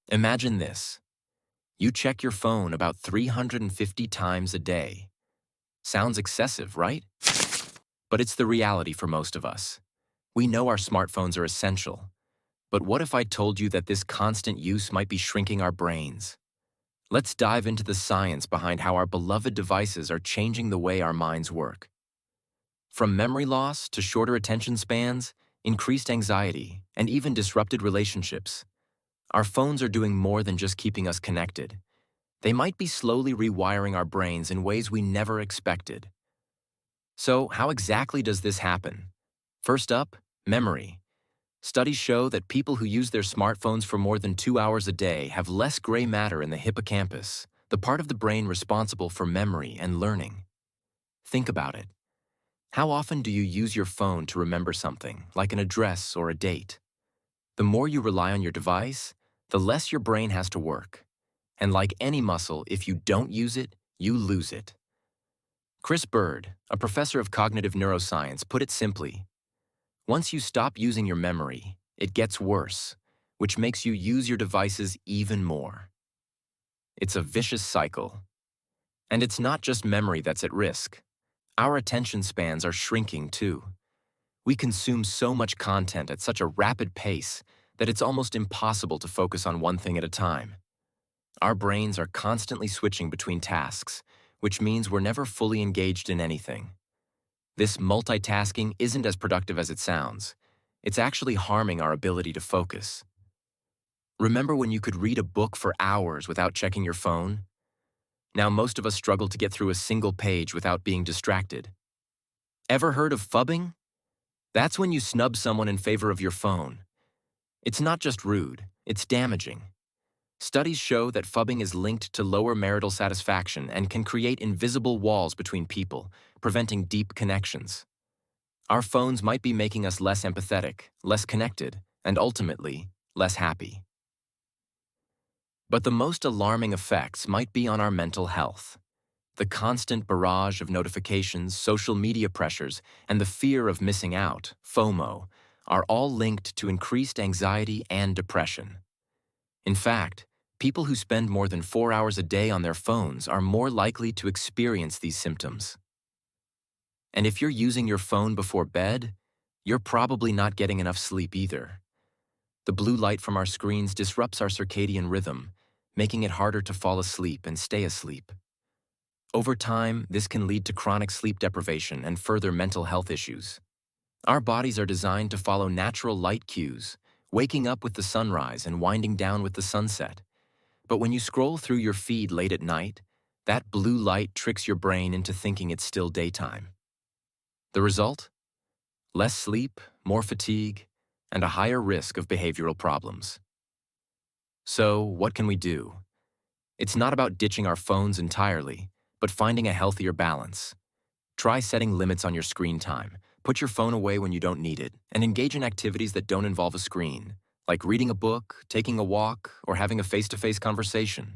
Imagine this. You check your phone about 350 times a day. Sounds excessive, right? But it's the reality for most of us. We know our smartphones are essential. But what if I told you that this constant use might be shrinking our brains? Let's dive into the science behind how our beloved devices are changing the way our minds work. From memory loss to shorter attention spans, increased anxiety, and even disrupted relationships, our phones are doing more than just keeping us connected. They might be slowly rewiring our brains in ways we never expected. So, how exactly does this happen? First up, memory. Studies show that people who use their smartphones for more than 2 hours a day have less gray matter in the hippocampus, the part of the brain responsible for memory and learning. Think about it. How often do you use your phone to remember something, like an address or a date? The more you rely on your device, the less your brain has to work. And like any muscle, if you don't use it, you lose it. Chris Bird, a professor of cognitive neuroscience, put it simply: once you stop using your memory, it gets worse, which makes you use your devices even more. It's a vicious cycle. And it's not just memory that's at risk. Our attention spans are shrinking too. We consume so much content at such a rapid pace that it's almost impossible to focus on one thing at a time. Our brains are constantly switching between tasks, which means we're never fully engaged in anything. This multitasking isn't as productive as it sounds. It's actually harming our ability to focus. Remember when you could read a book for hours without checking your phone? Now most of us struggle to get through a single page without being distracted. Ever heard of phubbing? That's when you snub someone in favor of your phone. It's not just rude, it's damaging. Studies show that phubbing is linked to lower marital satisfaction and can create invisible walls between people, preventing deep connections. Our phones might be making us less empathetic, less connected, and ultimately, less happy. But the most alarming effects might be on our mental health. The constant barrage of notifications, social media pressures, and the fear of missing out, FOMO, are all linked to increased anxiety and depression. In fact, people who spend more than 4 hours a day on their phones are more likely to experience these symptoms. And if you're using your phone before bed, you're probably not getting enough sleep either. The blue light from our screens disrupts our circadian rhythm, making it harder to fall asleep and stay asleep. Over time, this can lead to chronic sleep deprivation and further mental health issues. Our bodies are designed to follow natural light cues, waking up with the sunrise and winding down with the sunset. But when you scroll through your feed late at night, that blue light tricks your brain into thinking it's still daytime. The result? Less sleep, more fatigue, and a higher risk of behavioral problems. So, what can we do? It's not about ditching our phones entirely, but finding a healthier balance. Try setting limits on your screen time. Put your phone away when you don't need it, and engage in activities that don't involve a screen, like reading a book, taking a walk, or having a face-to-face conversation.